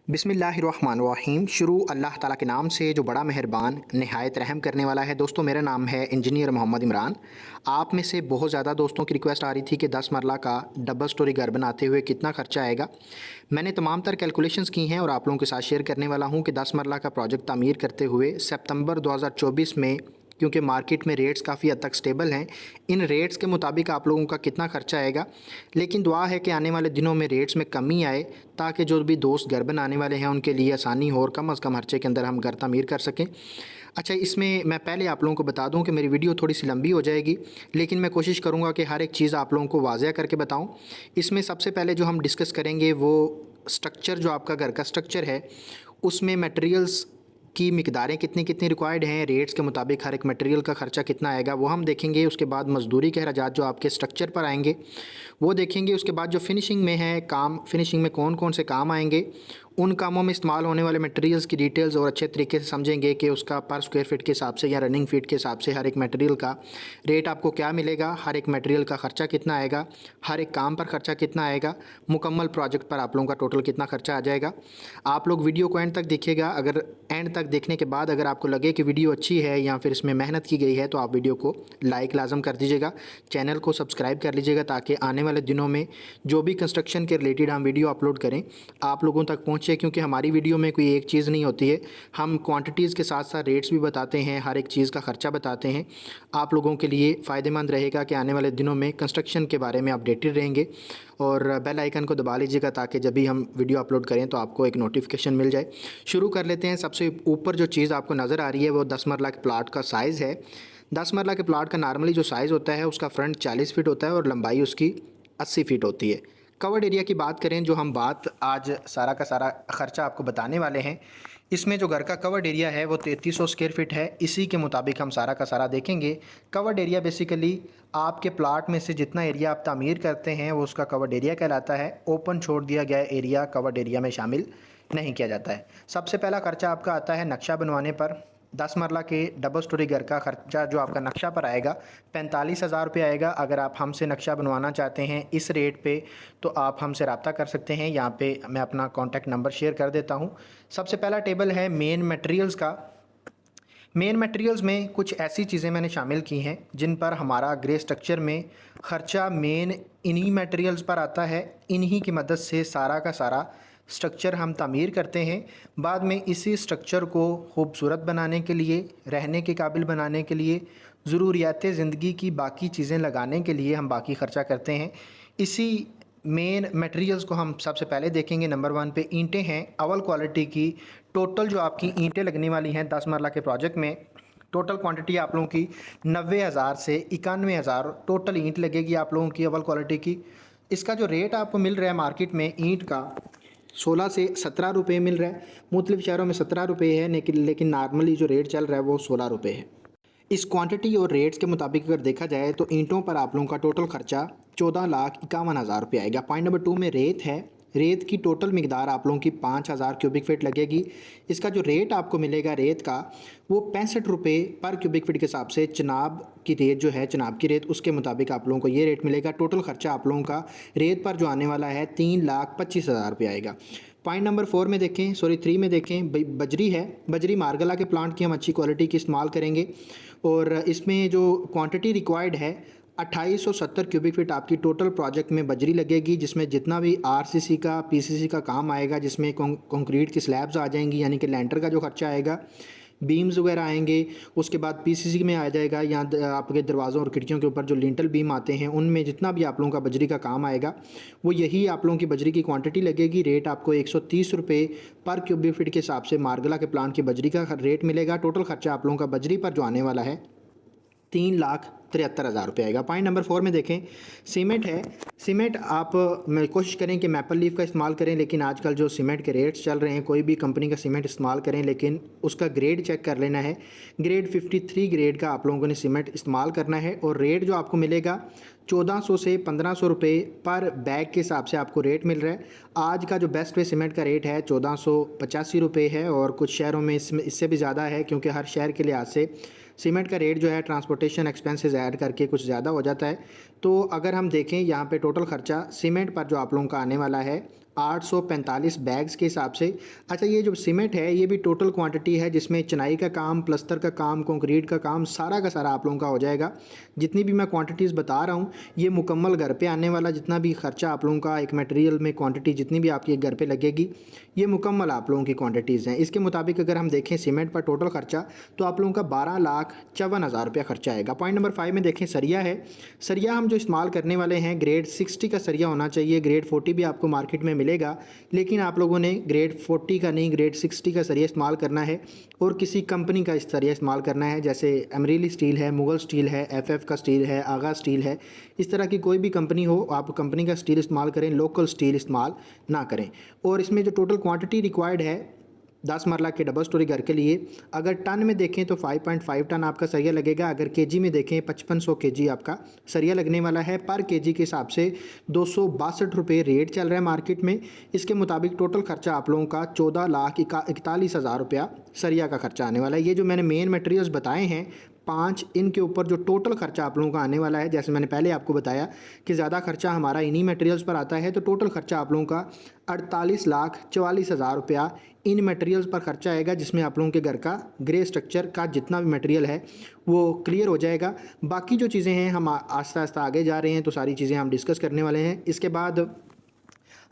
बिस्मिल्लाहिर्रहमानिर्रहीम। शुरू अल्लाह ताला के नाम से जो बड़ा मेहरबान नहायत रहम करने वाला है। दोस्तों, मेरा नाम है इंजीनियर मोहम्मद इमरान। आप में से बहुत ज़्यादा दोस्तों की रिक्वेस्ट आ रही थी कि 10 मरला का डबल स्टोरी घर बनाते हुए कितना खर्चा आएगा। मैंने तमाम तर कैलकुलेशंस की हैं और आप लोगों के साथ शेयर करने वाला हूँ कि 10 मरला का प्रोजेक्ट तामीर करते हुए सितंबर 2024 में, क्योंकि मार्केट में रेट्स काफ़ी हद तक स्टेबल हैं, इन रेट्स के मुताबिक आप लोगों का कितना खर्चा आएगा। लेकिन दुआ है कि आने वाले दिनों में रेट्स में कमी आए, ताकि जो भी दोस्त घर बनाने वाले हैं उनके लिए आसानी हो और कम अज़ कम खर्चे के अंदर हम घर तामीर कर सकें। अच्छा, इसमें मैं पहले आप लोगों को बता दूं कि मेरी वीडियो थोड़ी सी लंबी हो जाएगी, लेकिन मैं कोशिश करूंगा कि हर एक चीज़ आप लोगों को वाज़ेह करके बताऊं। इसमें सबसे पहले जो हम डिस्कस करेंगे वो स्ट्रक्चर, जो आपका घर का स्ट्रक्चर है उसमें मटेरियल्स की मिकदारें कितनी कितनी रिक्वायर्ड हैं, रेट्स के मुताबिक हर एक मटेरियल का ख़र्चा कितना आएगा वो हम देखेंगे। उसके बाद मज़दूरी के अखराजात जो आपके स्ट्रक्चर पर आएंगे वो देखेंगे। उसके बाद जो फिनिशिंग में है काम, फिनिशिंग में कौन कौन से काम आएंगे, उन कामों में इस्तेमाल होने वाले मटेरियल्स की डिटेल्स और अच्छे तरीके से समझेंगे कि उसका पर स्क्वायर फीट के हिसाब से या रनिंग फीट के हिसाब से हर एक मटेरियल का रेट आपको क्या मिलेगा, हर एक मटेरियल का ख़र्चा कितना आएगा, हर एक काम पर ख़र्चा कितना आएगा, मुकम्मल प्रोजेक्ट पर आप लोगों का टोटल कितना खर्चा आ जाएगा। आप लोग वीडियो को एंड तक देखिएगा। अगर एंड तक देखने के बाद अगर आपको लगे कि वीडियो अच्छी है या फिर इसमें मेहनत की गई है तो आप वीडियो को लाइक लाजम कर दीजिएगा, चैनल को सब्सक्राइब कर लीजिएगा, ताकि आने वाले दिनों में जो भी कंस्ट्रक्शन के रिलेटेड हम वीडियो अपलोड करें आप लोगों तक पहुँचे। क्योंकि हमारी वीडियो में कोई एक चीज़ नहीं होती है, हम क्वांटिटीज़ के साथ साथ रेट्स भी बताते हैं, हर एक चीज़ का ख़र्चा बताते हैं। आप लोगों के लिए फ़ायदेमंद रहेगा कि आने वाले दिनों में कंस्ट्रक्शन के बारे में अपडेटेड रहेंगे। और बेल आइकन को दबा लीजिएगा ताकि जब भी हम वीडियो अपलोड करें तो आपको एक नोटिफिकेशन मिल जाए। शुरू कर लेते हैं। सबसे ऊपर जो चीज़ आपको नज़र आ रही है वो 10 मरला के प्लाट का साइज़ है। 10 मरला के प्लाट का नॉर्मली जो साइज़ होता है उसका फ्रंट 40 फीट होता है और लंबाई उसकी 80 फीट होती है। कवर्ड एरिया की बात करें, जो हम बात आज सारा का सारा ख़र्चा आपको बताने वाले हैं, इसमें जो घर का कवर्ड एरिया है वो 3300 स्क्वायर फीट है। इसी के मुताबिक हम सारा का सारा देखेंगे। कवर्ड एरिया बेसिकली आपके प्लाट में से जितना एरिया आप तामीर करते हैं वो उसका कवर्ड एरिया कहलाता है। ओपन छोड़ दिया गया एरिया कवर्ड एरिया में शामिल नहीं किया जाता है। सबसे पहला खर्चा आपका आता है नक्शा बनवाने पर। 10 मरला के डबल स्टोरी घर का खर्चा जो आपका नक्शा पर आएगा 45,000 रुपये आएगा। अगर आप हमसे नक्शा बनवाना चाहते हैं इस रेट पे तो आप हमसे रब्ता कर सकते हैं। यहाँ पे मैं अपना कॉन्टैक्ट नंबर शेयर कर देता हूँ। सबसे पहला टेबल है मेन मटेरियल्स का। मेन मटेरियल्स में कुछ ऐसी चीज़ें मैंने शामिल की हैं जिन पर हमारा ग्रे स्ट्रक्चर में ख़र्चा मेन इन्हीं मटेरियल्स पर आता है। इन्हीं की मदद से सारा का सारा स्ट्रक्चर हम तामीर करते हैं। बाद में इसी स्ट्रक्चर को खूबसूरत बनाने के लिए, रहने के काबिल बनाने के लिए, ज़रूरियात ज़िंदगी की बाकी चीज़ें लगाने के लिए हम बाकी ख़र्चा करते हैं। इसी मेन मटेरियल्स को हम सबसे पहले देखेंगे। नंबर 1 पे ईंटें हैं अव्वल क्वालिटी की। टोटल जो आपकी ईंटें लगने वाली हैं 10 मरला के प्रोजेक्ट में, टोटल क्वांटिटी आप लोगों की 90,000 से 91,000 टोटल ईंट लगेगी आप लोगों की अव्वल क्वालिटी की। इसका जो रेट आपको मिल रहा है मार्केट में ईंट का 16 से 17 रुपये मिल रहा है। मुख्तलिफ शहरों में 17 रुपये है, लेकिन नॉर्मली जो रेट चल रहा है वो 16 रुपये है। इस क्वांटिटी और रेट्स के मुताबिक अगर देखा जाए तो ईंटों पर आप लोगों का टोटल खर्चा 14,51,000 रुपये आएगा। पॉइंट नंबर 2 में रेत है। रेत की टोटल मिकदार आप लोगों की 5,000 क्यूबिक फीट लगेगी। इसका जो रेट आपको मिलेगा रेत का वो 65 रुपये पर क्यूबिक फीट के हिसाब से चिनाब की रेत जो है, चिनाब की रेत, उसके मुताबिक आप लोगों को ये रेट मिलेगा। टोटल खर्चा आप लोगों का रेत पर जो आने वाला है 3,25,000 रुपये आएगा। पॉइंट नंबर 4 में देखें, सॉरी 3 में देखें, बजरी है। बजरी मारगला के प्लांट की हम अच्छी क्वालिटी की इस्तेमाल करेंगे और इसमें जो क्वांटिटी रिक्वायर्ड है 2870 क्यूबिक फीट आपकी टोटल प्रोजेक्ट में बजरी लगेगी, जिसमें जितना भी आरसीसी का, पीसीसी का काम आएगा, जिसमें कंक्रीट की स्लैब्स आ जाएंगी, यानी कि लेंटर का जो खर्चा आएगा, बीम्स वगैरह आएंगे, उसके बाद पीसीसी में आ जाएगा। यहाँ आपके दरवाज़ों और खिड़कियों के ऊपर जो लिंटल बीम आते हैं उनमें जितना भी आप लोगों का बजरी का काम आएगा वो यही आप लोगों की बजरी की क्वांटिटी लगेगी। रेट आपको 130 रुपये पर क्यूबिक फीट के हिसाब से मारगला के प्लांट की बजरी का रेट मिलेगा। टोटल खर्चा आप लोगों का बजरी पर जो आने वाला है 3,73,000 रुपये आएगा। पॉइंट नंबर 4 में देखें, सीमेंट है। सीमेंट आप कोशिश करें कि मैपल लीफ का इस्तेमाल करें, लेकिन आजकल जो सीमेंट के रेट्स चल रहे हैं, कोई भी कंपनी का सीमेंट इस्तेमाल करें लेकिन उसका ग्रेड चेक कर लेना है। ग्रेड 53 ग्रेड का आप लोगों ने सीमेंट इस्तेमाल करना है और रेट जो आपको मिलेगा 1400 से 1500 रुपये पर बैग के हिसाब से आपको रेट मिल रहा है। आज का जो बेस्ट वे सीमेंट का रेट है 1485 रुपये है और कुछ शहरों में इससे भी ज़्यादा है, क्योंकि हर शहर के लिहाज से सीमेंट का रेट जो है ट्रांसपोर्टेशन एक्सपेंसेस ऐड करके कुछ ज़्यादा हो जाता है। तो अगर हम देखें यहाँ पे टोटल ख़र्चा सीमेंट पर जो आप लोगों का आने वाला है 845 बैग्स के हिसाब से। अच्छा, ये जो सीमेंट है ये भी टोटल क्वांटिटी है जिसमें चिनाई का काम, प्लस्तर का काम, कंक्रीट का काम सारा का सारा आप लोगों का हो जाएगा। जितनी भी मैं क्वांटिटीज़ बता रहा हूँ ये मुकम्मल घर पे आने वाला जितना भी खर्चा आप लोगों का एक मटेरियल में क्वांटिटी जितनी भी आपकी एक घर पे लगेगी ये मुकम्मल आप लोगों की क्वांटिटीज़ हैं। इसके मुताबिक अगर हम देखें सीमेंट पर टोटल खर्चा तो आप लोगों का 12,54,000 रुपया खर्चा आएगा। पॉइंट नंबर 5 में देखें सरिया है। सरिया हम जो इस्तेमाल करने वाले हैं ग्रेड 60 का सरिया होना चाहिए। ग्रेड 40 भी आपको मार्केट में मिलेगा, लेकिन आप लोगों ने ग्रेड 40 का नहीं ग्रेड 60 का सरिया इस्तेमाल करना है और किसी कंपनी का इस सरिया इस्तेमाल करना है। जैसे अमरीली स्टील है, मुगल स्टील है, एफएफ का स्टील है, आगा स्टील है। इस तरह की कोई भी कंपनी हो आप कंपनी का स्टील इस्तेमाल करें, लोकल स्टील इस्तेमाल ना करें। और इसमें जो टोटल क्वांटिटी रिक्वायर्ड है 10 मरला के डबल स्टोरी घर के लिए अगर टन में देखें तो 5.5 टन आपका सरिया लगेगा। अगर केजी में देखें 5500 केजी आपका सरिया लगने वाला है। पर केजी के हिसाब से 262 रुपये रेट चल रहा है मार्केट में। इसके मुताबिक टोटल खर्चा आप लोगों का 14,41,000 रुपया सरिया का खर्चा आने वाला है। ये जो मैंने मेन मटेरियल्स बताए हैं 5, इनके ऊपर जो टोटल खर्चा आप लोगों का आने वाला है, जैसे मैंने पहले आपको बताया कि ज़्यादा खर्चा हमारा इन्हीं मटेरियल्स पर आता है, तो टोटल खर्चा आप लोगों का 48,44,000 रुपया इन मटेरियल्स पर खर्चा आएगा, जिसमें आप लोगों के घर का ग्रे स्ट्रक्चर का जितना भी मटेरियल है वो क्लियर हो जाएगा। बाकी जो चीज़ें हैं हम आस्ता आस्ता आगे जा रहे हैं तो सारी चीज़ें हम डिस्कस करने वाले हैं। इसके बाद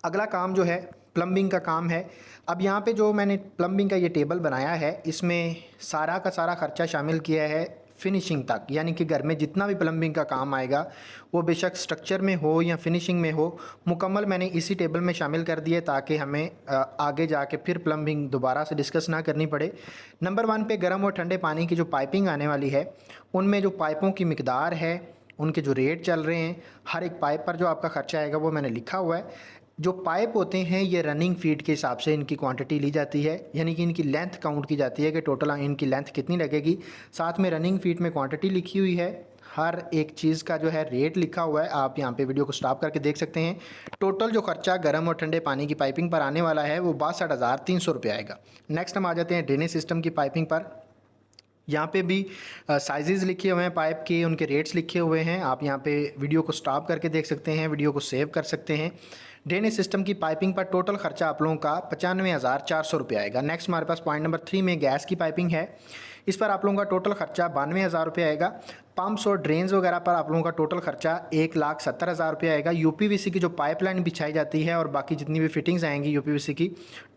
अगला काम जो है प्लम्बिंग का काम है। अब यहाँ पे जो मैंने प्लम्बिंग का ये टेबल बनाया है इसमें सारा का सारा खर्चा शामिल किया है फिनिशिंग तक, यानी कि घर में जितना भी प्लम्बिंग का काम आएगा वो बेशक स्ट्रक्चर में हो या फिनिशिंग में हो, मुकम्मल मैंने इसी टेबल में शामिल कर दिए ताकि हमें आगे जाके फिर प्लम्बिंग दोबारा से डिस्कस ना करनी पड़े। नंबर 1 पे गर्म और ठंडे पानी की जो पाइपिंग आने वाली है उनमें जो पाइपों की मिकदार है, उनके जो रेट चल रहे हैं, हर एक पाइप पर जो आपका खर्चा आएगा वो मैंने लिखा हुआ है। जो पाइप होते हैं ये रनिंग फीट के हिसाब से इनकी क्वांटिटी ली जाती है, यानी कि इनकी लेंथ काउंट की जाती है कि टोटल इनकी लेंथ कितनी लगेगी। साथ में रनिंग फीट में क्वांटिटी लिखी हुई है, हर एक चीज़ का जो है रेट लिखा हुआ है। आप यहाँ पे वीडियो को स्टॉप करके देख सकते हैं। टोटल जो खर्चा गर्म और ठंडे पानी की पाइपिंग पर आने वाला है वो 62,300 रुपये आएगा। नेक्स्ट हम आ जाते हैं ड्रेनेज सिस्टम की पाइपिंग पर। यहाँ पे भी साइजेस लिखे हुए हैं पाइप के, उनके रेट्स लिखे हुए हैं। आप यहाँ पे वीडियो को स्टॉप करके देख सकते हैं, वीडियो को सेव कर सकते हैं। ड्रेनेज सिस्टम की पाइपिंग पर टोटल खर्चा आप लोगों का 95,400 रुपये आएगा। नेक्स्ट हमारे पास पॉइंट नंबर 3 में गैस की पाइपिंग है। इस पर आप लोगों का टोटल खर्चा 92,000 रुपये आएगा। पंप्स और ड्रेन्स वगैरह पर आप लोगों का टोटल खर्चा 1,70,000 रुपये आएगा। यूपीवीसी की जो पाइपलाइन बिछाई जाती है और बाकी जितनी भी फिटिंग्स आएंगी यूपीवीसी की,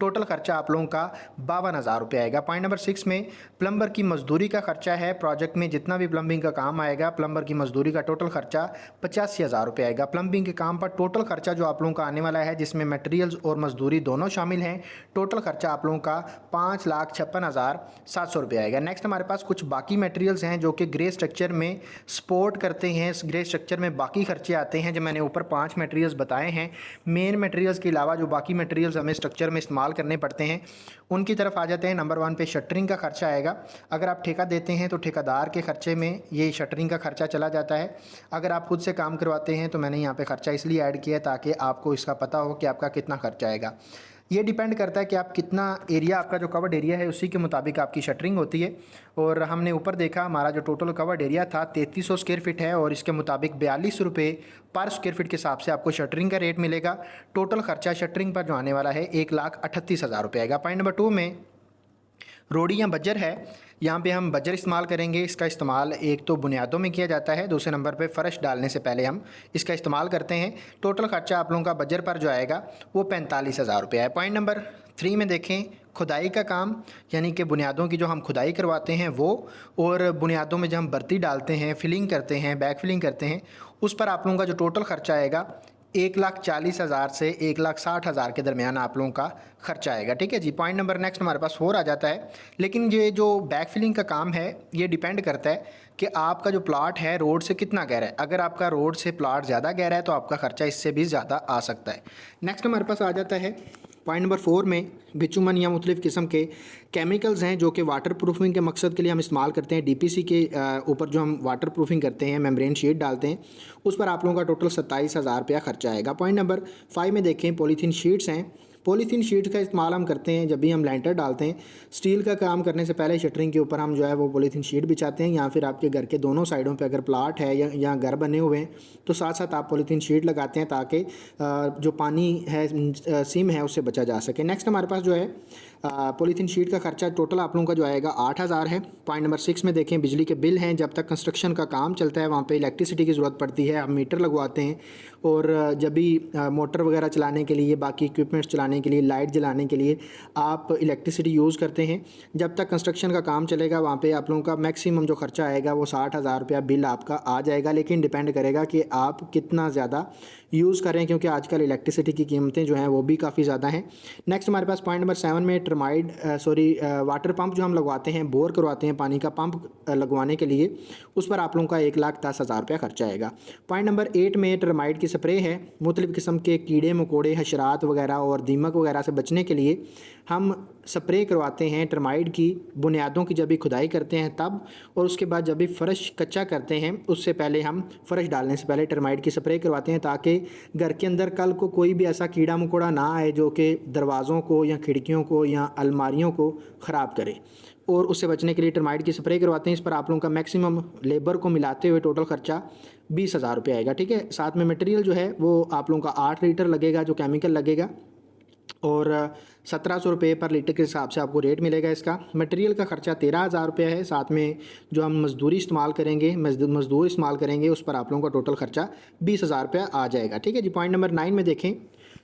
टोटल खर्चा आप लोगों का 52,000 रुपये आएगा। पॉइंट नंबर 6 में प्लम्बर की मजदूरी का खर्चा है। प्रोजेक्ट में जितना भी प्लम्बिंग का काम आएगा प्लम्बर की मजदूरी का टोटल खर्चा 85,000 रुपये आएगा। प्लम्बिंग के काम पर टोटल खर्चा जो आप लोगों का आने वाला है जिसमें मटेरियल्स और मजदूरी दोनों शामिल हैं, टोटल खर्चा आप लोगों का 5,56,700 रुपये आएगा। नेक्स्ट हमारे पास कुछ बाकी मटेरियल्स हैं जो कि ग्रे स्ट्रक्चर में सपोर्ट करते हैं। इस ग्रे स्ट्रक्चर में बाकी खर्चे आते हैं जो मैंने ऊपर 5 मटेरियल्स बताए हैं। मेन मटेरियल्स के अलावा जो बाकी मटेरियल्स हमें स्ट्रक्चर में इस्तेमाल करने पड़ते हैं उनकी तरफ आ जाते हैं। नंबर 1 पे शटरिंग का खर्चा आएगा। अगर आप ठेका देते हैं तो ठेकेदार के खर्चे में ये शटरिंग का खर्चा चला जाता है। अगर आप खुद से काम करवाते हैं तो मैंने यहाँ पे खर्चा इसलिए ऐड किया है ताकि आपको इसका पता हो कि आपका कितना खर्चा आएगा। ये डिपेंड करता है कि आप कितना एरिया, आपका जो कवर्ड एरिया है उसी के मुताबिक आपकी शटरिंग होती है। और हमने ऊपर देखा हमारा जो टोटल कवर्ड एरिया था 3300 स्क्वायर फीट है और इसके मुताबिक 42 रुपये पर स्क्वायर फीट के हिसाब से आपको शटरिंग का रेट मिलेगा। टोटल खर्चा शटरिंग पर जो आने वाला है 1,38,000 रुपये आएगा। पॉइंट नंबर 2 में रोडी या बज्जर है। यहाँ पे हम बज्जर इस्तेमाल करेंगे। इसका इस्तेमाल एक तो बुनियादों में किया जाता है, दूसरे नंबर पे फ़र्श डालने से पहले हम इसका इस्तेमाल करते हैं। टोटल खर्चा आप लोगों का बज्जर पर जो आएगा वो 45,000 रुपये है। पॉइंट नंबर 3 में देखें खुदाई का काम, यानी कि बुनियादों की जो हम खुदाई करवाते हैं वो, और बुनियादों में जो हम बर्ती डालते हैं, फिलिंग करते हैं, बैक फिलिंग करते हैं, उस पर आप लोगों का जो टोटल खर्चा आएगा 1,40,000 से 1,60,000 के दरमियान आप लोगों का खर्चा आएगा। ठीक है जी। पॉइंट नंबर नेक्स्ट हमारे पास 4 आ जाता है। लेकिन ये जो बैक फिलिंग का काम है ये डिपेंड करता है कि आपका जो प्लाट है रोड से कितना गहरा है। अगर आपका रोड से प्लाट ज़्यादा गहरा है तो आपका खर्चा इससे भी ज़्यादा आ सकता है। नेक्स्ट हमारे पास आ जाता है पॉइंट नंबर 4 में बिचुमन या मुख्तलिफ़ किस्म के केमिकल्स हैं जो कि वाटर प्रूफिंग के मकसद के लिए हम इस्तेमाल करते हैं। डीपीसी के ऊपर जो हम वाटर प्रूफिंग करते हैं, मेम्ब्रेन शीट डालते हैं, उस पर आप लोगों का टोटल 27,000 रुपया खर्चा आएगा। पॉइंट नंबर 5 में देखें पॉलीथीन शीट्स हैं। पॉलीथीन शीट का इस्तेमाल हम करते हैं जब भी हम लेंटर डालते हैं। स्टील का काम करने से पहले शटरिंग के ऊपर हम जो है वो पॉलीथीन शीट बिछाते हैं, या फिर आपके घर के दोनों साइडों पे अगर प्लाट है या घर बने हुए हैं तो साथ साथ आप पॉलीथीन शीट लगाते हैं ताकि जो पानी है सीम है उससे बचा जा सके। नेक्स्ट हमारे पास जो है पॉलीथीन शीट का खर्चा टोटल आप लोगों का जो आएगा 8,000 है। पॉइंट नंबर 6 में देखें बिजली के बिल हैं। जब तक कंस्ट्रक्शन का काम चलता है वहाँ पे इलेक्ट्रिसिटी की ज़रूरत पड़ती है, आप मीटर लगवाते हैं, और जब भी मोटर वगैरह चलाने के लिए, बाकी इक्विपमेंट्स चलाने के लिए, लाइट जलाने के लिए आप इलेक्ट्रिसिटी यूज़ करते हैं। जब तक कंस्ट्रक्शन का काम चलेगा वहाँ पे आप लोगों का मैक्सिमम जो खर्चा आएगा वो 60,000 रुपया बिल आपका आ जाएगा, लेकिन डिपेंड करेगा कि आप कितना ज़्यादा यूज़ करें, क्योंकि आजकल इलेक्ट्रिसिटी की कीमतें जो हैं वो भी काफ़ी ज़्यादा हैं। नेक्स्ट हमारे पास पॉइंट नंबर 7 में वाटर पंप जो हम लगवाते हैं, बोर करवाते हैं, पानी का पंप लगवाने के लिए, उस पर आप लोगों का 1,10,000 रुपया खर्चा आएगा। पॉइंट नंबर 8 में टर्माइट की स्प्रे है। मुख्तलिफ़ किस्म के कीड़े मकोड़े, हशरात वगैरह और दीमक वगैरह से बचने के लिए हम स्प्रे करवाते हैं टर्माइट की बुनियादों की जब भी खुदाई करते हैं तब, और उसके बाद जब भी फ़र्श कच्चा करते हैं उससे पहले हम फ़र्श डालने से पहले टर्माइट की स्प्रे करवाते हैं, ताकि घर के अंदर कल को कोई भी ऐसा कीड़ा मकोड़ा ना आए जो कि दरवाज़ों को या खिड़कियों को या अलमारियों को ख़राब करे, और उससे बचने के लिए टर्माइट की स्प्रे करवाते हैं। इस पर आप लोगों का मैक्सिमम लेबर को मिलाते हुए टोटल खर्चा 20,000 रुपये आएगा। ठीक है, साथ में मटेरियल जो है वो आप लोगों का 8 लीटर लगेगा जो केमिकल लगेगा, और 1,700 रुपये पर लीटर के हिसाब से आपको रेट मिलेगा इसका। मटेरियल का खर्चा 13,000 रुपये है। साथ में जो हम मजदूरी इस्तेमाल करेंगे, मजदूर इस्तेमाल करेंगे, उस पर आप लोगों का टोटल खर्चा 20,000 रुपया आ जाएगा। ठीक है जी। पॉइंट नंबर 9 में देखें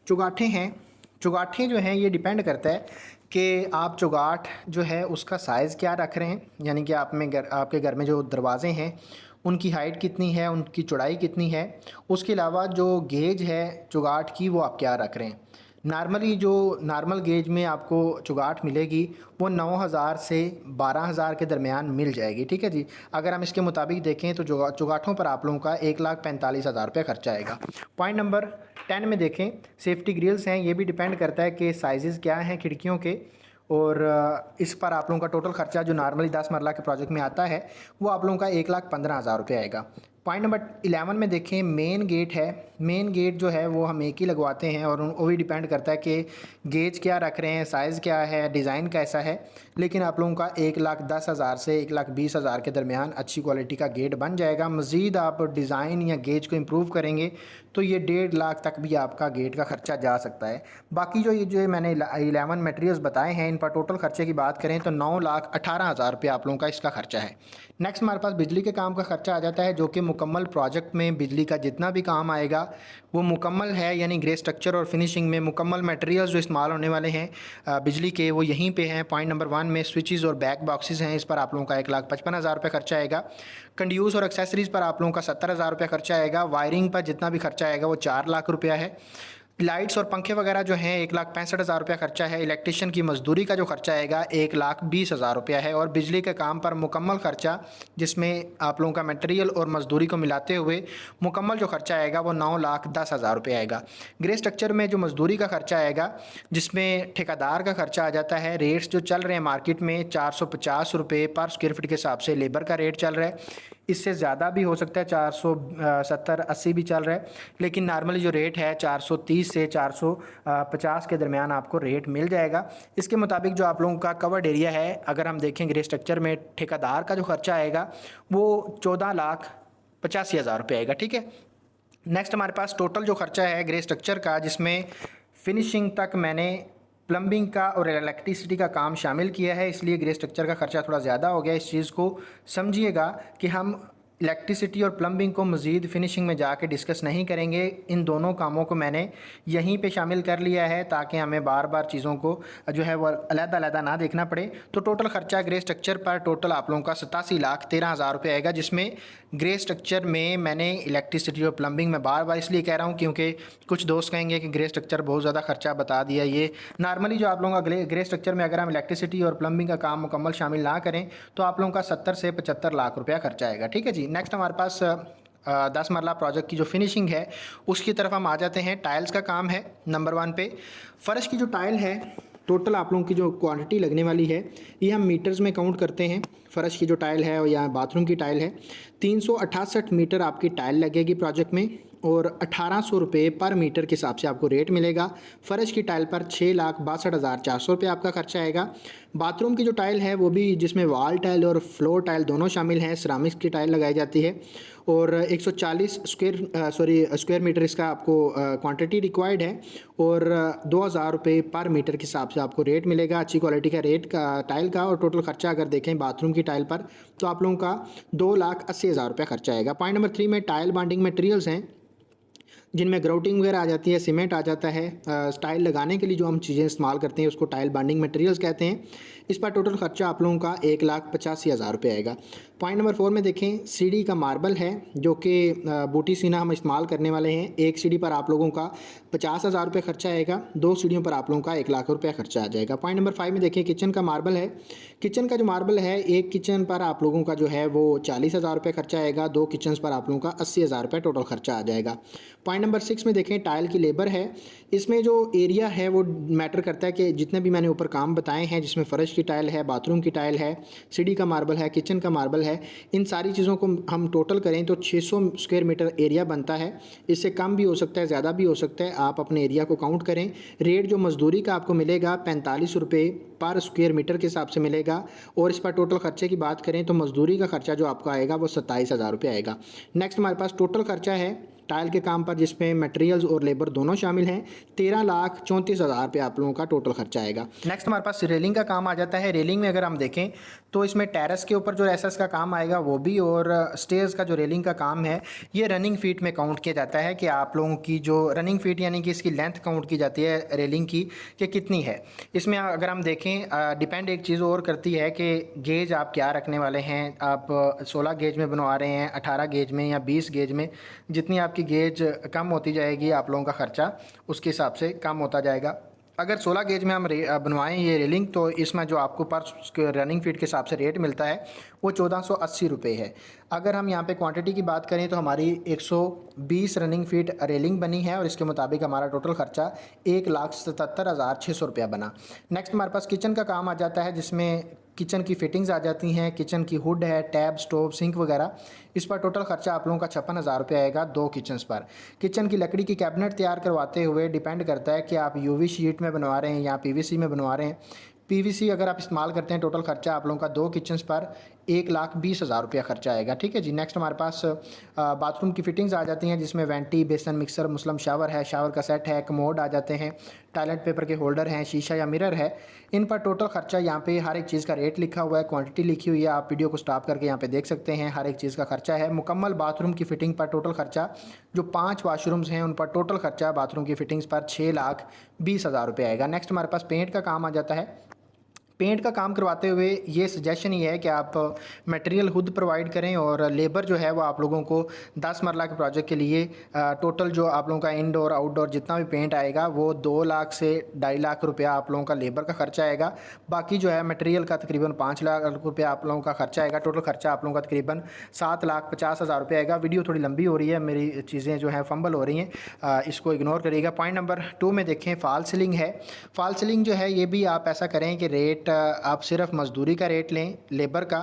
चुगाठे हैं। चुगाठे जो हैं ये डिपेंड करता है कि आप चुगाठ जो है उसका साइज़ क्या रख रहे हैं, यानी कि आपके घर में जो दरवाजे हैं उनकी हाइट कितनी है, उनकी चौड़ाई कितनी है। उसके अलावा जो गेज है चुगाठ की वो आप क्या रख रहे हैं। नॉर्मली जो नॉर्मल गेज में आपको चुगाठ मिलेगी वो 9,000 से 12,000 के दरमियान मिल जाएगी। ठीक है जी। अगर हम इसके मुताबिक देखें तो चुगाठों पर आप लोगों का 1,45,000 रुपये खर्चा आएगा। पॉइंट नंबर 10 में देखें सेफ्टी ग्रिल्स हैं। ये भी डिपेंड करता है कि साइज़ क्या हैं खिड़कियों के, और इस पर आप लोगों का टोटल खर्चा जो नॉर्मली 10 मरला के प्रोजेक्ट में आता है वो आप लोगों का 1,15,000 रुपये आएगा। पॉइंट नंबर 11 में देखें मेन गेट है। मेन गेट जो है वो हम एक ही लगवाते हैं, और वो भी डिपेंड करता है कि गेज क्या रख रहे हैं, साइज़ क्या है, डिज़ाइन कैसा है, लेकिन आप लोगों का 1,10,000 से 1,20,000 के दरमियान अच्छी क्वालिटी का गेट बन जाएगा। मज़ीद आप डिज़ाइन या गेज को इम्प्रूव करेंगे तो ये 1.5 लाख तक भी आपका गेट का खर्चा जा सकता है। बाकी जो मैंने 11 मटेरियल्स बताए हैं इन पर टोटल खर्चे की बात करें तो 9,18,000 रुपये आप लोगों का इसका खर्चा है। नेक्स्ट हमारे पास बिजली के काम का खर्चा आ जाता है, जो कि मुकम्मल प्रोजेक्ट में बिजली का जितना भी काम आएगा वो मुकम्मल है, यानी ग्रे स्ट्रक्चर और फिनिशिंग में मुकम्मल मटेरियल्स जो इस्तेमाल होने वाले हैं बिजली के वो यहीं पे हैं। पॉइंट नंबर 1 में स्विचेस और बैक बॉक्सेस हैं, इस पर आप लोगों का 1,55,000 रुपये खर्चा आएगा। कंड्यूस और एक्सेसरीज़ पर आप लोगों का 70,000 रुपये खर्चा आएगा। वायरिंग पर जितना भी खर्चा आएगा वो 4 लाख रुपया है। लाइट्स और पंखे वगैरह जो हैं 1,65,000 रुपया खर्चा है। इलेक्ट्रिशियन की मजदूरी का जो खर्चा आएगा 1,20,000 रुपया है। और बिजली के काम पर मुकम्मल खर्चा जिसमें आप लोगों का मटेरियल और मजदूरी को मिलाते हुए मुकम्मल जो खर्चा आएगा वो 9,10,000 रुपये आएगा। ग्रे स्ट्रक्चर में जो मजदूरी का खर्चा आएगा जिसमें ठेकेदार का खर्चा आ जाता है, रेट्स जो चल रहे हैं मार्केट में 450 रुपये पर स्क्वायर फीट के हिसाब से लेबर का रेट चल रहा है। इससे ज़्यादा भी हो सकता है, 470-80 भी चल रहा है, लेकिन नॉर्मली जो रेट है 430 से 450 के दरमियान आपको रेट मिल जाएगा। इसके मुताबिक जो आप लोगों का कवर्ड एरिया है, अगर हम देखें ग्रे स्ट्रक्चर में ठेकेदार का जो खर्चा आएगा वो 14,85,000 रुपये आएगा। ठीक है। नेक्स्ट हमारे पास टोटल जो खर्चा है ग्रे स्ट्रक्चर का, जिसमें फिनिशिंग तक मैंने प्लम्बिंग का और इलेक्ट्रिसिटी का काम शामिल किया है, इसलिए ग्रे स्ट्रक्चर का खर्चा थोड़ा ज़्यादा हो गया। इस चीज़ को समझिएगा कि हम इलेक्ट्रिसिटी और प्लम्बिंग को मज़ीद फिनिशिंग में जाके डिस्कस नहीं करेंगे। इन दोनों कामों को मैंने यहीं पे शामिल कर लिया है ताकि हमें बार बार चीज़ों को जो है वो अलग-अलग ना देखना पड़े। तो टोटल खर्चा ग्रे स्ट्रक्चर पर टोटल आप लोगों का 87,13,000 रुपये आएगा, जिसमें ग्रे स्ट्रक्चर में मैंने इलेक्ट्रिसिटी और प्लम्बिंग में बार बार इसलिए कह रहा हूँ क्योंकि कुछ दोस्त कहेंगे कि ग्रे स्ट्रक्चर बहुत ज़्यादा खर्चा बता दिया। ये नॉर्मली जो आप लोगों का ग्रे स्ट्रक्चर में अगर हम इलेक्ट्रिसिटी और प्लम्बिंग का काम मुकम्मल शामिल ना करें तो आप लोगों का 70 से 75 लाख रुपया खर्चा आएगा। ठीक है जी। नेक्स्ट हमारे पास 10 मरला प्रोजेक्ट की जो फिनिशिंग है उसकी तरफ हम आ जाते हैं। टाइल्स का काम है नंबर 1 पे। फ़र्श की जो टाइल है टोटल आप लोगों की जो क्वांटिटी लगने वाली है ये हम मीटर्स में काउंट करते हैं। फ़र्श की जो टाइल है और या बाथरूम की टाइल है 368 मीटर आपकी टाइल लगेगी प्रोजेक्ट में, और 1800 रुपये पर मीटर के हिसाब से आपको रेट मिलेगा। फ़र्श की टाइल पर 6,62,400 रुपये आपका खर्चा आएगा। बाथरूम की जो टाइल है वो भी, जिसमें वॉल टाइल और फ्लोर टाइल दोनों शामिल हैं, सिरामिक्स की टाइल लगाई जाती है और 140 स्क्वायर मीटर इसका आपको क्वांटिटी रिक्वायर्ड है और 2000 रुपये पर मीटर के हिसाब से आपको रेट मिलेगा। अच्छी क्वालिटी का रेट का टाइल का। और टोटल खर्चा अगर देखें बाथरूम की टाइल पर तो आप लोगों का 2,80,000 रुपये खर्चा आएगा। पॉइंट नंबर 3 में टाइल बॉन्डिंग मटेरियल्स हैं, जिनमें ग्राउटिंग वगैरह आ जाती है, सीमेंट आ जाता है। टाइल लगाने के लिए जो हम चीज़ें इस्तेमाल करते हैं उसको टाइल बॉन्डिंग मटेरियल्स कहते हैं। इस पर टोटल खर्चा आप लोगों का 1,85,000 रुपये आएगा। पॉइंट नंबर 4 में देखें, सीढ़ी का मार्बल है जो कि बूटी सीना हम इस्तेमाल करने वाले हैं। एक सीढ़ी पर आप लोगों का 50,000 रुपये खर्चा आएगा, 2 सीढ़ियों पर आप लोगों का 1,00,000 रुपये खर्चा आ जाएगा। पॉइंट नंबर 5 में देखें, किचन का मार्बल है। किचन का जो मार्बल है, एक किचन पर आप लोगों का जो है वो 40,000 रुपये खर्चा आएगा, 2 किचन पर आप लोगों का 80,000 रुपये टोटल खर्चा आ जाएगा। पॉइंट नंबर 6 में देखें, टाइल की लेबर है। इसमें जो एरिया है वो मैटर करता है कि जितने भी मैंने ऊपर काम बताए हैं, जिसमें फ़र्श की टाइल है, बाथरूम की टाइल है, सीढ़ी का मार्बल है, किचन का मार्बल है, इन सारी चीज़ों को हम टोटल करें तो 600 स्क्वायर मीटर एरिया बनता है। इससे कम भी हो सकता है, ज़्यादा भी हो सकता है, आप अपने एरिया को काउंट करें। रेट जो मजदूरी का आपको मिलेगा 45 रुपये पर स्क्वायर मीटर के हिसाब से मिलेगा। और इस पर टोटल खर्चे की बात करें तो मजदूरी का खर्चा जो आपका आएगा वो 27,000 रुपये आएगा। नेक्स्ट हमारे पास टोटल खर्चा है टाइल के काम पर, जिसमें मटेरियल्स और लेबर दोनों शामिल हैं, 13,34,000 रुपये आप लोगों का टोटल खर्चा आएगा। नेक्स्ट हमारे पास रेलिंग का काम आ जाता है। रेलिंग में अगर हम देखें तो इसमें टेरेस के ऊपर जो एसएस का काम आएगा वो भी, और स्टेयर्स का जो रेलिंग का काम है ये रनिंग फीट में काउंट किया जाता है कि आप लोगों की जो रनिंग फीट यानी कि इसकी लेंथ काउंट की जाती है रेलिंग की कि कितनी है। इसमें अगर हम देखें डिपेंड एक चीज़ और करती है कि गेज आप क्या रखने वाले हैं। आप 16 गेज में बनवा रहे हैं, 18 गेज में या 20 गेज में, जितनी आपकी गेज कम होती जाएगी आप लोगों का खर्चा उसके हिसाब से कम होता जाएगा। अगर 16 गेज में हम बनवाएं ये रेलिंग तो इसमें जो आपको पर रनिंग फीट के हिसाब से रेट मिलता है वो 1480 रुपये है। अगर हम यहाँ पे क्वांटिटी की बात करें तो हमारी 120 रनिंग फीट रेलिंग बनी है और इसके मुताबिक हमारा टोटल खर्चा 1,77,600 रुपया बना। नेक्स्ट हमारे पास किचन का काम आ जाता है, जिसमें किचन की फिटिंग्स आ जाती हैं, किचन की हुड है, टैब, स्टोव, सिंक वगैरह। इस पर टोटल खर्चा आप लोगों का 56,000 रुपये आएगा 2 किचन्स पर। किचन की लकड़ी की कैबिनेट तैयार करवाते हुए डिपेंड करता है कि आप यूवी शीट में बनवा रहे हैं या पीवीसी में बनवा रहे हैं। पीवीसी अगर आप इस्तेमाल करते हैं टोटल खर्चा आप लोगों का 2 किचन्स पर 1,20,000 रुपया खर्चा आएगा। ठीक है जी। नेक्स्ट हमारे पास बाथरूम की फिटिंग्स आ जाती हैं, जिसमें वेंटी, बेसन, मिक्सर, मुस्लिम शावर है, शावर का सेट है, कमोड आ जाते हैं, टॉयलेट पेपर के होल्डर हैं, शीशा या मिरर है। इन पर टोटल खर्चा यहाँ पे हर एक चीज़ का रेट लिखा हुआ है, क्वांटिटी लिखी हुई है, आप वीडियो को स्टॉप करके यहाँ पे देख सकते हैं, हर एक चीज़ का खर्चा है। मुकम्मल बाथरूम की फिटिंग पर टोटल खर्चा, जो 5 वाशरूम्स हैं उन पर टोटल खर्चा बाथरूम की फिटिंग्स पर 6,20,000 रुपये आएगा। नेक्स्ट हमारे पास पेंट का काम आ जाता है। पेंट का काम करवाते हुए ये सजेशन ये है कि आप मटेरियल खुद प्रोवाइड करें और लेबर जो है वो आप लोगों को 10 मरला के प्रोजेक्ट के लिए टोटल जो आप लोगों का इनडोर आउटडोर जितना भी पेंट आएगा वो 2 लाख से 2.5 लाख रुपया आप लोगों का लेबर का खर्चा आएगा। बाकी जो है मटेरियल का तकरीबन 5 लाख रुपया आप लोगों का खर्चा आएगा। टोटल खर्चा आप लोगों का तकरीबन 7,50,000 रुपये आएगा। वीडियो थोड़ी लंबी हो रही है, मेरी चीज़ें जो हैं फंबल हो रही हैं, इसको इग्नोर करिएगा। पॉइंट नंबर 2 में देखें, फॉल सीलिंग है। फॉल सीलिंग जो है ये भी आप ऐसा करें कि रेट आप सिर्फ मजदूरी का रेट लें, लेबर का,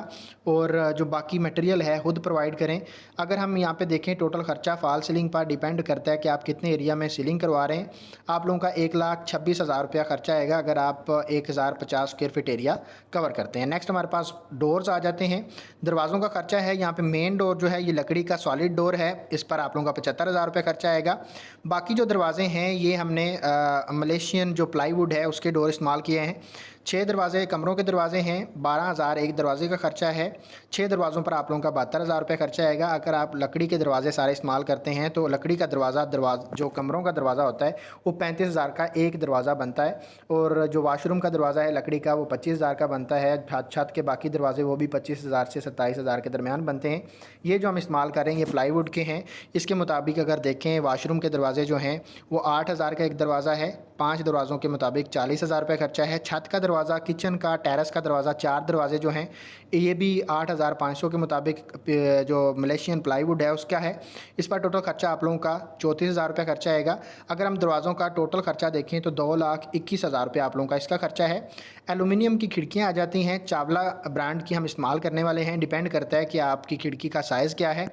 और जो बाकी मटेरियल है खुद प्रोवाइड करें। अगर हम यहाँ पे देखें टोटल खर्चा फॉल सीलिंग पर डिपेंड करता है कि आप कितने एरिया में सीलिंग करवा रहे हैं। आप लोगों का 1,26,000 रुपया खर्चा आएगा अगर आप 1,050 स्क्वायर फीट एरिया कवर करते हैं। नेक्स्ट हमारे पास डोर्स आ जाते हैं। दरवाज़ों का खर्चा है, यहाँ पे मेन डोर जो है ये लकड़ी का सॉलिड डोर है, इस पर आप लोगों का 75,000 रुपये खर्चा आएगा। बाकी जो दरवाजे हैं ये हमने मलेशियन जो प्लाईवुड है उसके डोर इस्तेमाल किए हैं। 6 दरवाजे कमरों के दरवाजे हैं, 12,000 एक दरवाजे का खर्चा है। 6 दरवाज़ों पर आप लोगों का 72,000 रुपये खर्चा आएगा। अगर आप लकड़ी के दरवाजे सारे इस्तेमाल करते हैं तो लकड़ी का दरवाज़ा जो कमरों का दरवाज़ा होता है वो 35,000 का एक दरवाज़ा बनता है, और जो वाशरूम का दरवाज़ा है लकड़ी का वो 25,000 का बनता है। छत के बाकी दरवाजे वो भी 25,000 से 27,000 के दरमियान बनते हैं। ये जो हम इस्तेमाल कर रहे हैं ये प्लाईवुड के हैं। इसके मुताबिक अगर देखें वाशरूम के दरवाजे जो हैं वो 8,000 का एक दरवाज़ा है, 5 दरवाज़ों के मुताबिक 40,000 रुपये खर्चा है। छत का दरवाज़ा, किचन का, टेरेस का दरवाज़ा, 4 दरवाजे जो हैं ये भी 8,500 के मुताबिक जो मलेशियन प्लाईवुड है उसका है। इस पर टोटल खर्चा आप लोगों का 34,000 रुपये खर्चा आएगा। अगर हम दरवाज़ों का टोटल खर्चा देखें तो 2,21,000 रुपये आप लोगों का इसका खर्चा है। एलुमिनियम की खिड़कियाँ आ जाती हैं, चावला ब्रांड की हम इस्तेमाल करने वाले हैं। डिपेंड करता है कि आपकी खिड़की का साइज़ क्या है।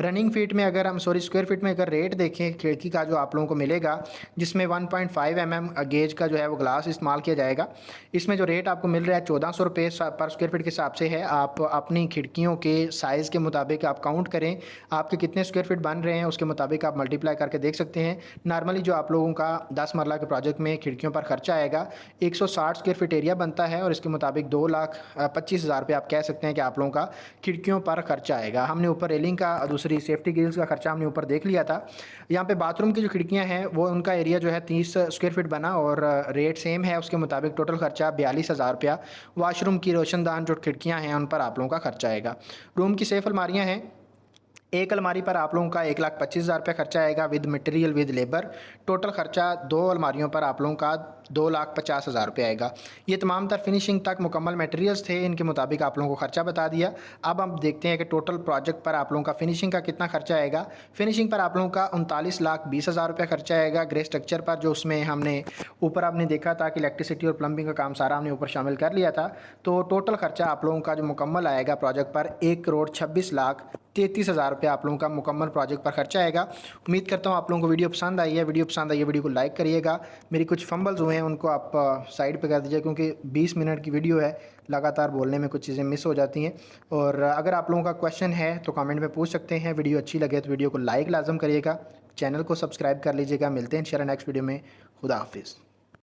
रनिंग फीट में अगर हम स्क्वायर फीट में अगर रेट देखें खिड़की का जो आप लोगों को मिलेगा, जिसमें 1.5 गेज का जो है वो ग्लास इस्तेमाल किया जाएगा। इसमें जो रेट आपको मिल रहा है 1400 रुपये पर स्क्वायर फीट के हिसाब से है। आप अपनी खिड़कियों के साइज़ के मुताबिक आप काउंट करें, आपके कितने स्क्वायर फीट बन रहे हैं उसके मुताबिक आप मल्टीप्लाई करके देख सकते हैं। नॉर्मली जो आप लोगों का 10 मरला के प्रोजेक्ट में खिड़कियों पर खर्चा आएगा 160 स्क्वायर फीट एरिया बनता है और इसके मुताबिक 2,25,000 रुपये आप कह सकते हैं कि आप लोगों का खिड़कियों पर खर्चा आएगा। हमने ऊपर रेलिंग का, दूसरी सेफ्टी ग्रिल्स का खर्चा हमने ऊपर देख लिया था। यहाँ पे बाथरूम की जो खिड़कियाँ हैं वो उनका एरिया जो है 30 स्क्वायर फीट बना और रेट सेम है। उसके मुताबिक टोटल खर्चा 42,000 रुपया। वाशरूम की रोशनदान जो खिड़कियाँ हैं उन पर आप लोगों का खर्चा आएगा। रूम की सेफ अलमारियाँ हैं, एक अलमारी पर आप लोगों का 1,25,000 रुपये खर्चा आएगा with material with labour. Total खर्चा 2 अलमारियों पर आप लोगों का 2,50,000 रुपये आएगा। ये तमाम तर फिनिशिंग तक मुकम्मल मटेरियल्स थे, इनके मुताबिक आप लोगों को खर्चा बता दिया। अब हम देखते हैं कि टोटल प्रोजेक्ट पर आप लोगों का फिनिशिंग का कितना खर्चा आएगा। फिनिशिंग पर आप लोगों का 39,20,000 रुपये खर्चा आएगा। ग्रे स्ट्रक्चर पर जो उसमें हमने ऊपर आपने देखा था कि इलेक्ट्रिसिटी और प्लम्बिंग का काम सारा हमने ऊपर शामिल कर लिया था। तो टोटल खर्चा आप लोगों का जो मुकम्मल आएगा प्रोजेक्ट पर 1,26,33,000 रुपये आप लोगों का मुकम्मल प्रोजेक्ट पर खर्चा आएगा। उम्मीद करता हूँ आप लोगों को वीडियो पसंद आई है। वीडियो पसंद आई है, वीडियो को लाइक करिएगा। मेरी कुछ फंबल्स हुए हैं उनको आप साइड पे कर दीजिए, क्योंकि 20 मिनट की वीडियो है, लगातार बोलने में कुछ चीज़ें मिस हो जाती हैं। और अगर आप लोगों का क्वेश्चन है तो कमेंट में पूछ सकते हैं। वीडियो अच्छी लगे तो वीडियो को लाइक लाजम करिएगा, चैनल को सब्सक्राइब कर लीजिएगा। मिलते हैं इंशाल्लाह नेक्स्ट वीडियो में। खुदा हाफिज़।